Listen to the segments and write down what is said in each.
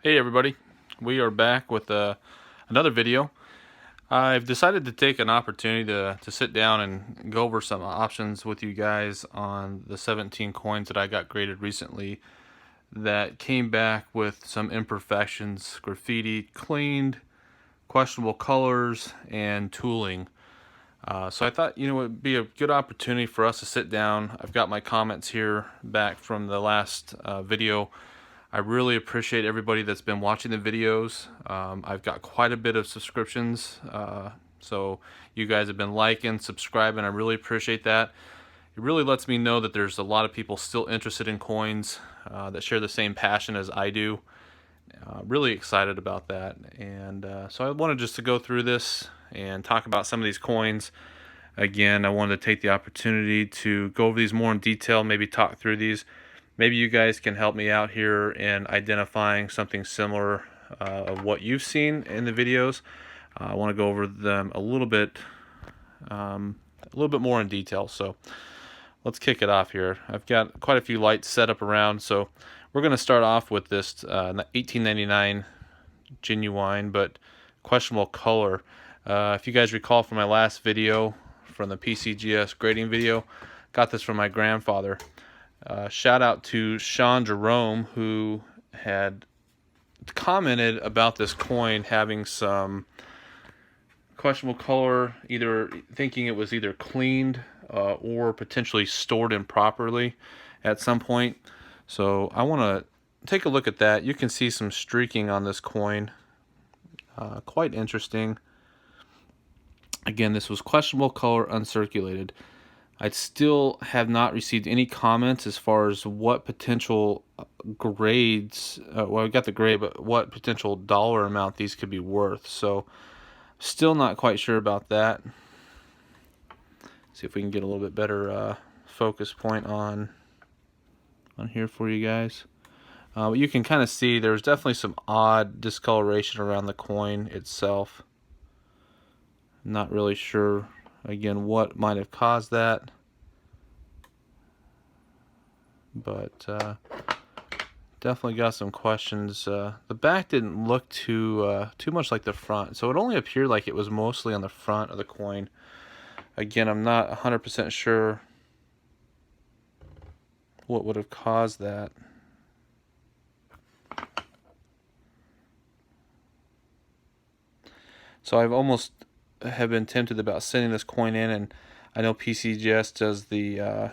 Hey everybody, we are back with another video. I've decided to take an opportunity to sit down and go over some options with you guys on the 17 coins that I got graded recently that came back with some imperfections, graffiti, cleaned, questionable colors, and tooling. So I thought, it would be a good opportunity for us to sit down. I've got my comments here back from the last video. I really appreciate everybody that's been watching the videos. I've got quite a bit of subscriptions, so you guys have been liking, subscribing. I really appreciate that. It really lets me know that there's a lot of people still interested in coins that share the same passion as I do. Really excited about that, and so I wanted just to go through this and talk about some of these coins. Again, I wanted to take the opportunity to go over these more in detail, maybe talk through these. Maybe you guys can help me out here in identifying something similar of what you've seen in the videos. I want to go over them a little bit more in detail. So let's kick it off here. I've got quite a few lights set up around, so we're going to start off with this 1899 genuine but questionable color. If you guys recall from my last video, from the PCGS grading video, got this from my grandfather. Shout out to Sean Jerome, who had commented about this coin having some questionable color, either thinking it was either cleaned or potentially stored improperly at some point. So I want to take a look at that. You can see some streaking on this coin. Quite interesting. Again, this was questionable color, uncirculated. I still have not received any comments as far as what potential grades, well, I got the grade, but what potential dollar amount these could be worth. So still not quite sure about that. See if we can get a little bit better focus point on here for you guys. You can kind of see there's definitely some odd discoloration around the coin itself. Not really sure, again, what might have caused that, but definitely got some questions. The back didn't look too much like the front, so it only appeared like it was mostly on the front of the coin. Again, I'm not 100% sure what would have caused that. So I've almost have been tempted about sending this coin in, and I know PCGS does the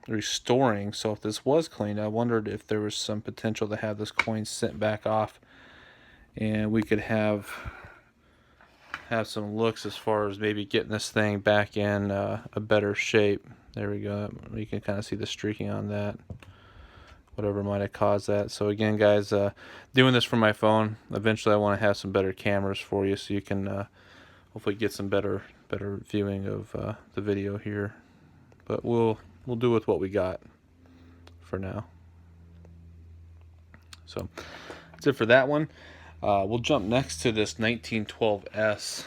restoring, so if this was cleaned, I wondered if there was some potential to have this coin sent back off and we could have some looks as far as maybe getting this thing back in a better shape. There we go. You can kind of see the streaking on that, whatever might have caused that. So again, guys, doing this from my phone. Eventually I want to have some better cameras for you so you can hopefully get some better viewing of the video here, but we'll do with what we got for now. So that's it for that one. We'll jump next to this 1912S.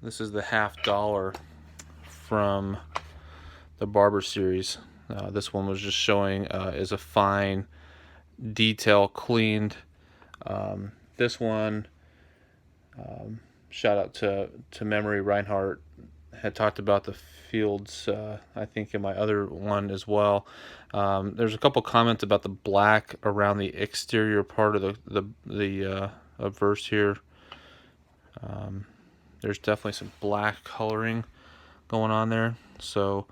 This is the $50 from the Barber series. This one was just showing is a fine detail, cleaned. This one, shout out to Memory Reinhardt, had talked about the fields, I think in my other one as well. There's a couple comments about the black around the exterior part of the verse here. There's definitely some black coloring going on there. So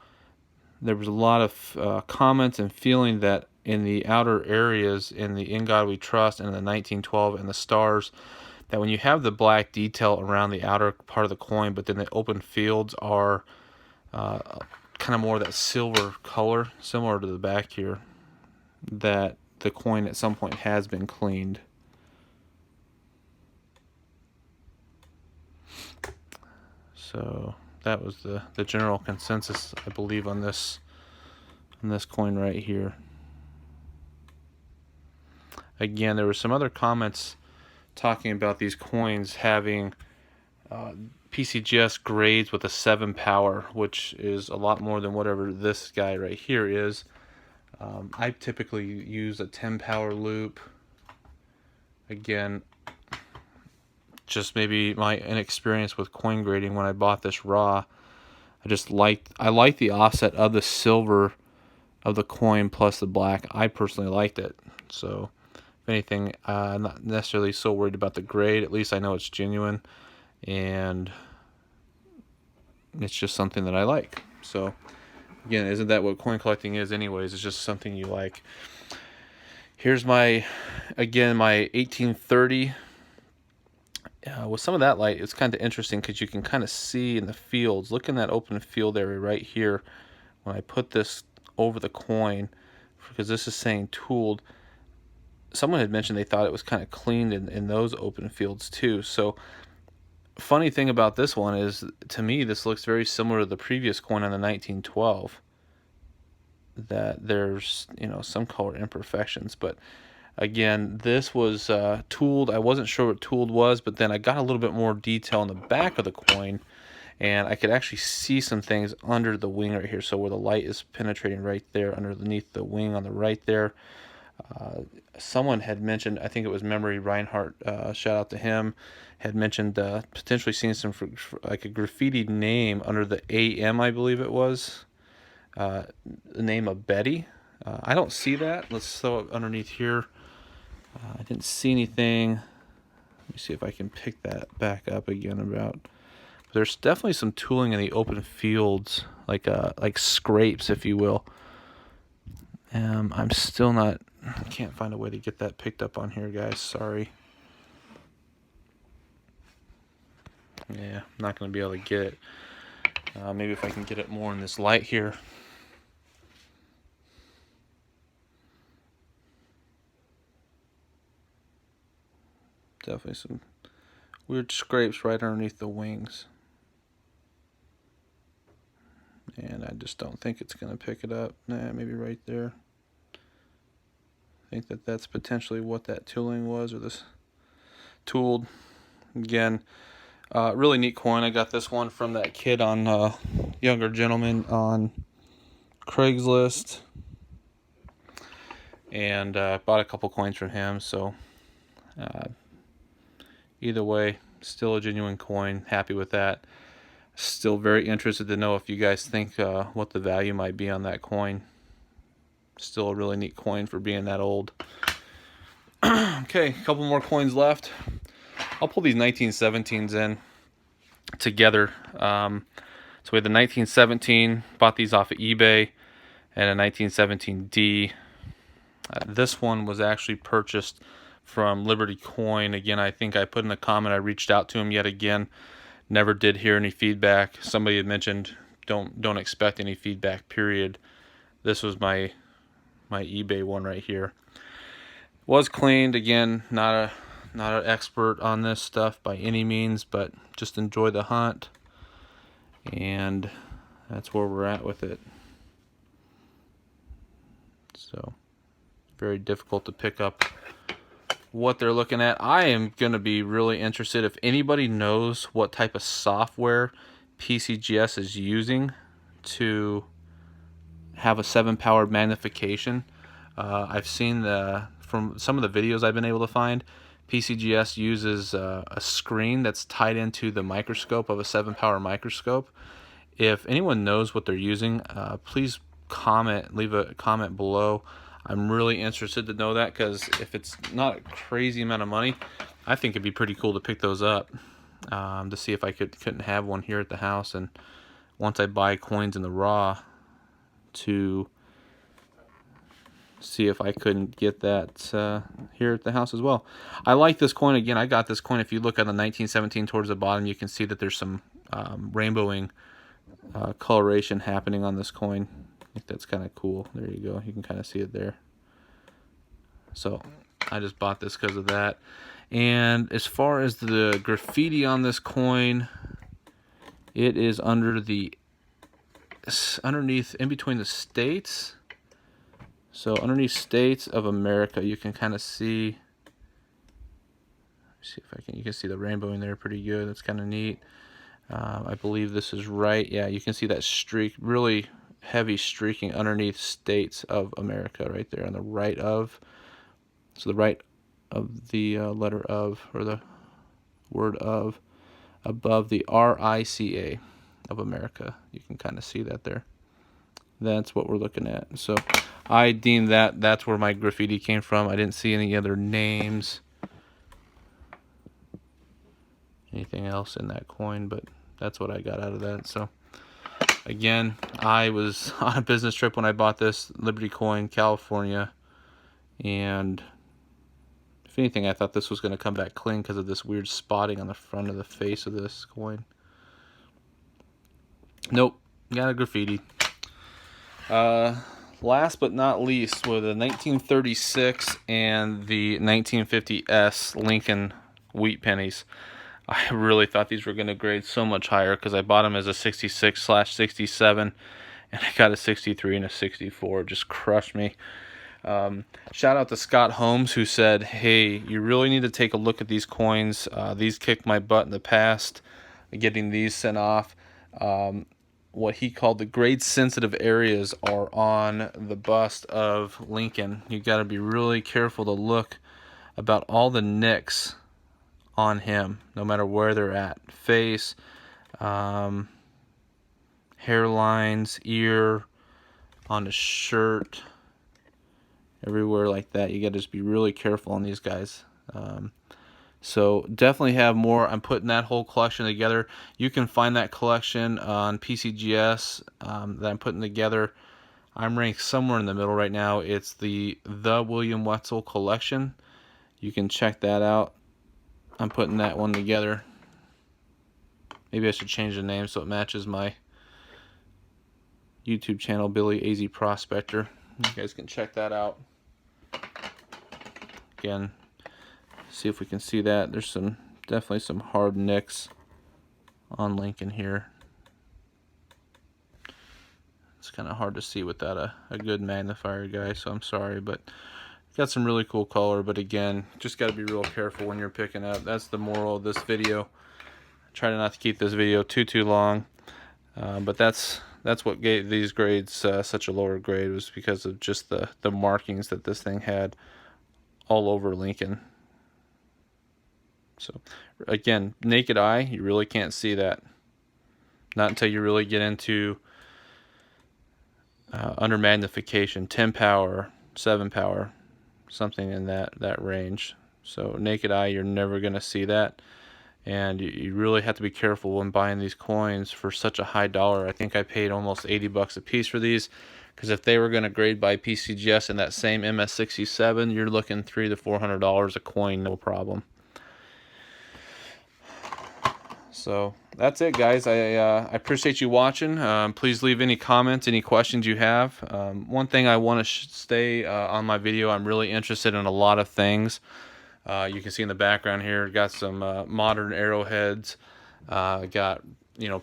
there was a lot of comments and feeling that in the outer areas, in the In God We Trust and in the 1912 and the stars, that when you have the black detail around the outer part of the coin, but then the open fields are kind of more of that silver color, similar to the back here, that the coin at some point has been cleaned. So that was the general consensus, I believe, on this coin right here. Again, there were some other comments talking about these coins having PCGS grades with a 7 power, which is a lot more than whatever this guy right here is. I typically use a 10 power loop Again, just maybe my inexperience with coin grading when I bought this raw. I liked the offset of the silver of the coin plus the black. I personally liked it. So if anything, I'm not necessarily so worried about the grade. At least I know it's genuine, and it's just something that I like. So again, isn't that what coin collecting is anyways? It's just something you like. Here's my 1830. With some of that light, it's kind of interesting because you can kind of see in the fields. Look in that open field area right here. When I put this over the coin, because this is saying tooled, someone had mentioned they thought it was kind of cleaned in those open fields too. So funny thing about this one is, to me, this looks very similar to the previous coin on the 1912. That there's, you know, some color imperfections, but again, this was tooled. I wasn't sure what tooled was, but then I got a little bit more detail on the back of the coin, and I could actually see some things under the wing right here. So where the light is penetrating right there underneath the wing on the right there. Someone had mentioned, I think it was Memory Reinhardt, shout out to him, had mentioned potentially seeing some like a graffiti name under the AM, I believe it was, the name of Betty. I don't see that. Let's throw it underneath here. I didn't see anything. Let me see if I can pick that back up again. There's definitely some tooling in the open fields, like scrapes, if you will. I'm still not. I can't find a way to get that picked up on here, guys. Sorry. Yeah, I'm not going to be able to get it. Maybe if I can get it more in this light here. Definitely some weird scrapes right underneath the wings. And I just don't think it's going to pick it up. Nah, maybe right there. I think that's potentially what that tooling was, or this tooled. Again, really neat coin. I got this one from that kid on Younger Gentleman on Craigslist. And bought a couple coins from him. So either way, still a genuine coin. Happy with that. Still very interested to know if you guys think what the value might be on that coin. Still a really neat coin for being that old. Okay, a couple more coins left. I'll pull these 1917s in together. So we had the 1917, bought these off of eBay, and a 1917D. This one was actually purchased from Liberty Coin. Again, I think I put in a comment, I reached out to him yet again. Never did hear any feedback. Somebody had mentioned don't expect any feedback, period. This was my eBay one right here. Was cleaned. Again, not an expert on this stuff by any means, but just enjoy the hunt, and that's where we're at with it. So very difficult to pick up what they're looking at. I am going to be really interested if anybody knows what type of software PCGS is using to have a 7-powered magnification. I've seen from some of the videos I've been able to find, PCGS uses a screen that's tied into the microscope of a 7-power microscope. If anyone knows what they're using, please leave a comment below. I'm really interested to know that, because if it's not a crazy amount of money, I think it'd be pretty cool to pick those up, to see if I couldn't have one here at the house, and once I buy coins in the raw, to see if I couldn't get that here at the house as well. I like this coin. Again, I got this coin. If you look at the 1917 towards the bottom, you can see that there's some rainbowing coloration happening on this coin. I think that's kind of cool. There you go. You can kind of see it there. So I just bought this because of that. And as far as the graffiti on this coin, it is underneath in between the states. So underneath States of America, you can kind of see. See if I can. You can see the rainbow in there pretty good. That's kind of neat. I believe this is right. Yeah, you can see that streak, really heavy streaking underneath States of America right there on the right of. So the right the letter of, or the word of, above the RICA of America. You can kind of see that there. That's what we're looking at. So I deem that that's where my graffiti came from. I didn't see any other names, anything else in that coin, but that's what I got out of that. So again, I was on a business trip when I bought this Liberty coin, California, and if anything, I thought this was going to come back clean because of this weird spotting on the front of the face of this coin. Nope, got a graffiti. Last but not least, were the 1936 and the 1950s Lincoln wheat pennies. I really thought these were going to grade so much higher because I bought them as a 66/67, and I got a 63 and a 64. It just crushed me. Shout out to Scott Holmes, who said, hey, you really need to take a look at these coins. These kicked my butt in the past, getting these sent off. What he called the grade sensitive areas are on the bust of Lincoln. You got to be really careful to look about all the nicks on him, no matter where they're at. Face, hairlines, ear, on the shirt, everywhere like that. You got to just be really careful on these guys. So definitely have more. I'm putting that whole collection together. You can find that collection on PCGS that I'm putting together. I'm ranked somewhere in the middle right now. It's the William Wetzel collection. You can check that out. I'm putting that one together. Maybe I should change the name so it matches my YouTube channel, Billyazprospector. You guys can check that out. Again, see if we can see that. There's definitely some hard nicks on Lincoln here. It's kind of hard to see without a good magnifier, guys, so I'm sorry, but got some really cool color. But again, just got to be real careful when you're picking up. That's the moral of this video. Try not to keep this video too long, but that's what gave these grades such a lower grade, was because of just the markings that this thing had all over Lincoln. So again, naked eye, you really can't see that. Not until you really get into under magnification, 10 power, 7 power, something in that range. So naked eye, you're never going to see that. And you really have to be careful when buying these coins for such a high dollar. I think I paid almost 80 bucks a piece for these, because if they were going to grade by PCGS in that same MS67, you're looking $300 to $400 a coin, no problem. So that's it, guys. I appreciate you watching. Please leave any comments, any questions you have. One thing I want to stay on my video, I'm really interested in a lot of things. You can see in the background here, got some modern arrowheads. Got,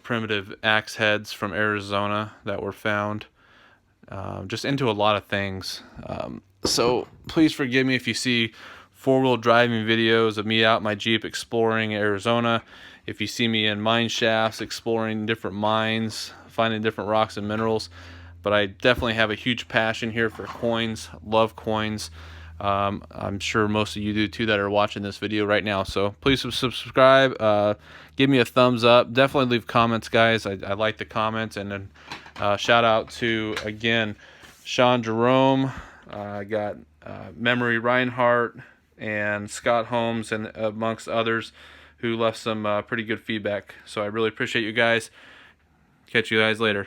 primitive axe heads from Arizona that were found. Just into a lot of things. So please forgive me if you see four-wheel driving videos of me out in my Jeep exploring Arizona. If you see me in mine shafts exploring different mines, finding different rocks and minerals. But I definitely have a huge passion here for coins. Love coins. I'm sure most of you do too that are watching this video right now. So please subscribe. Give me a thumbs up. Definitely leave comments, guys. I like the comments. And then shout out to, again, Sean Jerome. I got Memory Reinhardt and Scott Holmes, and amongst others, who left some pretty good feedback. So I really appreciate you guys. Catch you guys later.